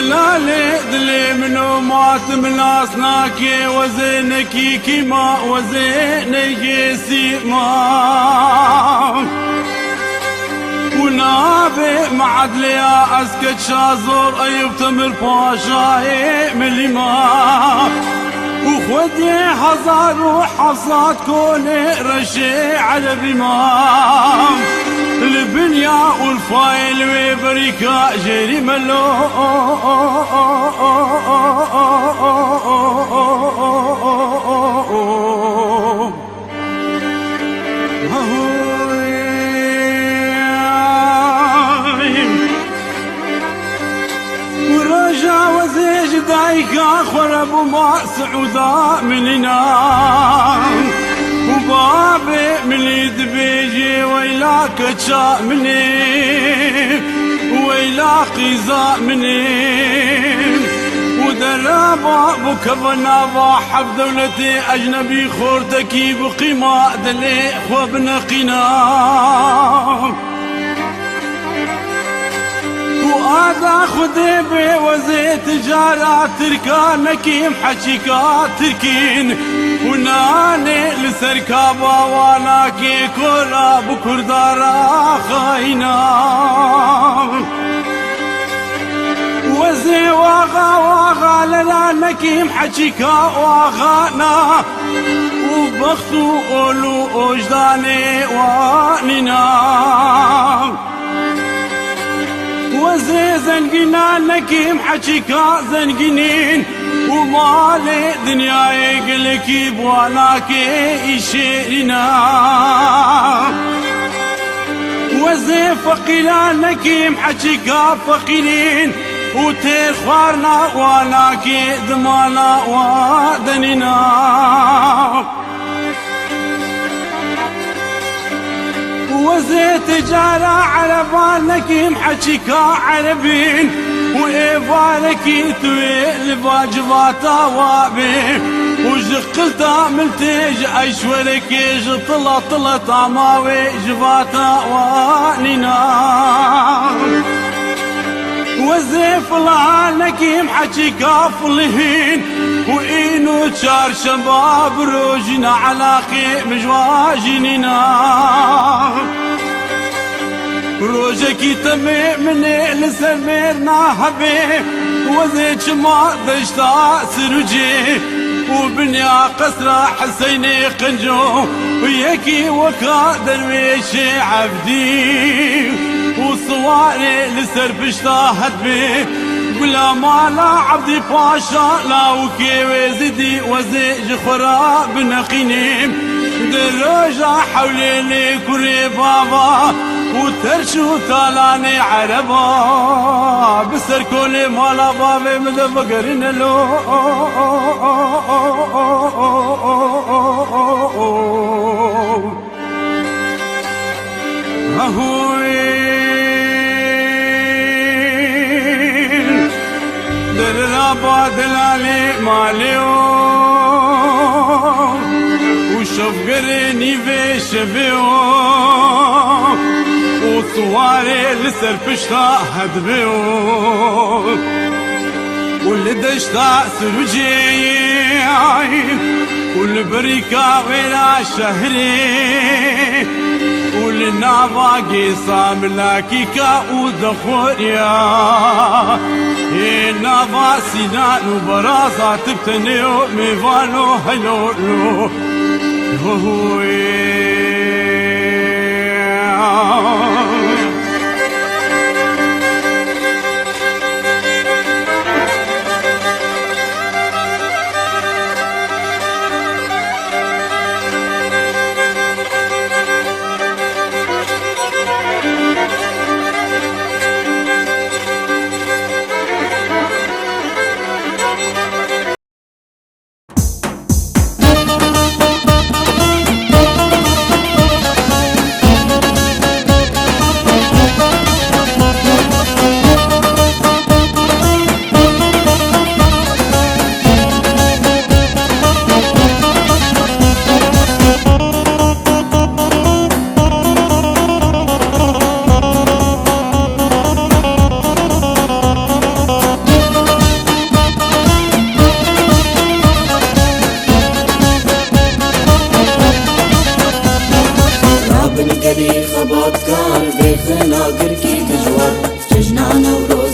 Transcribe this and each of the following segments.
دلالي دلي منو مات ملاسناكي وزينكي كيما وزينكي سيما ونابي معدليا اسكت شازور ايوب تمر باشاي مليما وخدي هزار وحصاد كوني رشي على بمام البنيا والفايل وبريكا جري ملو ورجع وزيج دايكا خرب وما سعودا مننا وبابي من يد بيجي ويلاك تشاء مني ويلاك قيزاء مني ودرابا بكبنا ضاحب دولتي أجنبي خورتكي بقيمة دلي وبنقينا وهذا خذي بوزي تجارة تركانكي محشيكا تركين وناني لسركابا وناكي كورا بكردارا خاينا وزي واغا لنانكي محشيكا واغانا وبختو قولو أجداني وانينا وزي زنقنا لكي محشيكا زنقنين ومالي دنيا يقلكي بواناكي يشيرنا وزي فقيلا لكي محشيكا فقيلين وتير خوارنا واناكي دمانا ودننا وزي تجارة على بالك محشيكا عربين وإيفالكي تويل باجباتا وابين وجقلتا ملتج أشولكي طلت عماوي جباتا وانينا وزي فلانك محشيكا فلهين وإنو تشار شباب روجنا علاقي مجواجننا روجكي تمي مني لسميرنا حبي وزي شما دشتا سرجي وبنيا قصر حسيني قنجو ويكي وكا درويشي عبدي وصواري لسر بشتا هدبي بلا مالا عبدي باشا لا وكي وزدي وزي جخرا بنقينيم دروجا حولي لي كوري بابا وترشو تالاني عربا بسر كولي مالا بابي مدفقرين لو درابا دلالي ماليو وشوف قريني في شبيو وصواري لسر بشتا هدبيو والدشتا سرجي والبريكا ولا شهري والنافاقي صاملاكيكا ودخوريا النافا سنان وبرازة تبتنيو ميفانو هلولو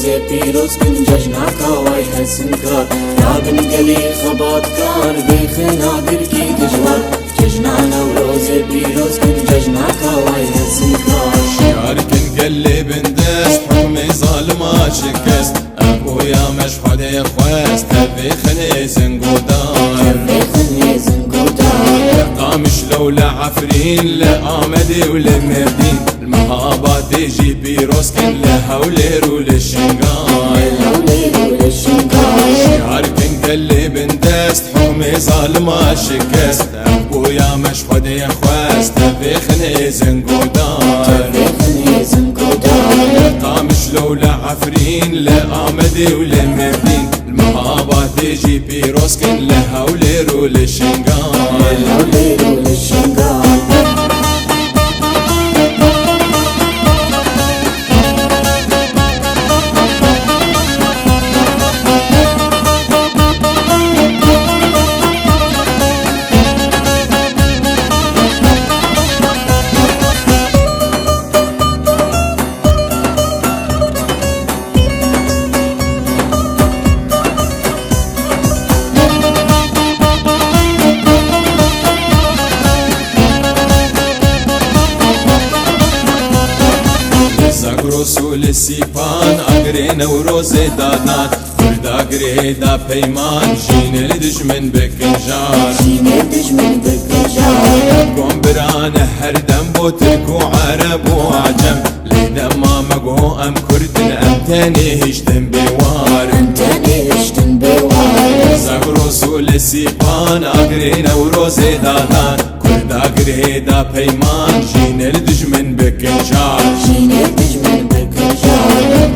روزي بيروز كن ججناك واي هسنكار يا بن قلي خبات كار بيخنا بركي دجوار ججنانا وروزي بيروز كن ججناك واي هسنكار شيار كن قلي بندست حكمي ظالما شكست ابويا مشحود يخواست بيخني زنقودان قامش لولا عفرين لآمدي ولمردين المهابات تجي بيروس كن لهولير وللشنقاي شيار كن قلي بندست حكمي ظالما شكست ابويا مشحود يخواست بيخني زنقودان قامش لولا عفرين لآمدي ولمردين المهابات تجي بيروس كن لهولير وللشنقاي رسول السيفان أقرين وروزي دادان ورد أقري دا بيمان جين الدجمن بكنجار قوم برانه هردم بو ترك وعرب وعجم ليدا ما مقو أم كردن أم تاني هشتن بوار زق رسول السيفان أقرين وروزي دادان ورد أقري دا بيمان جين الدجمن بكنجار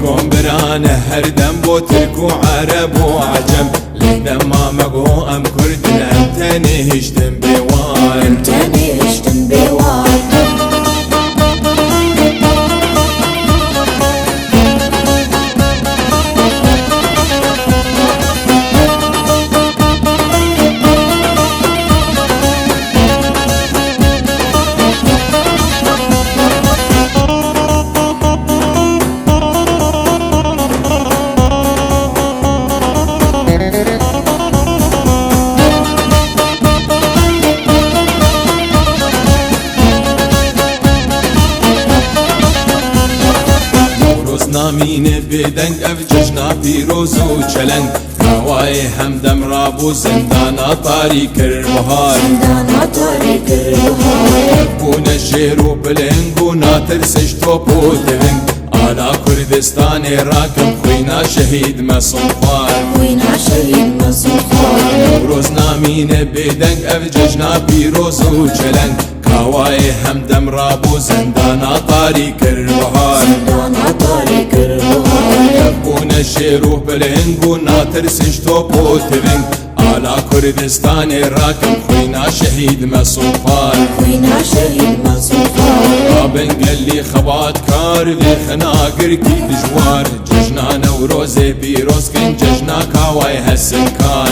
قوم برانه هردم بو ترك وعرب وعجم ليدا ما مقو أم كردن أم تاني هشتن بوار نامين بدنگ اف ججنا پیروز و چلنگ هوای همدم رابو زندانا طاری کر بهار بون شیر و بلنگ و ناترسش توپ و دلنگ آلا کردستان راکم خوینا شهید مسنخوار روز نامین بدنگ اف ججنا پیروز و چلنگ هوای همدم رابو زندانا طاری کر بهار بون شیر و بلنگ و ناترسش توپ و ترنگ آلا کردستان راکم خوینا شهید مسوخار آبن قلی خبات کار وی خناگر کی دجوار ججنا نوروز پیروز کن ججنا کاوای حسن کار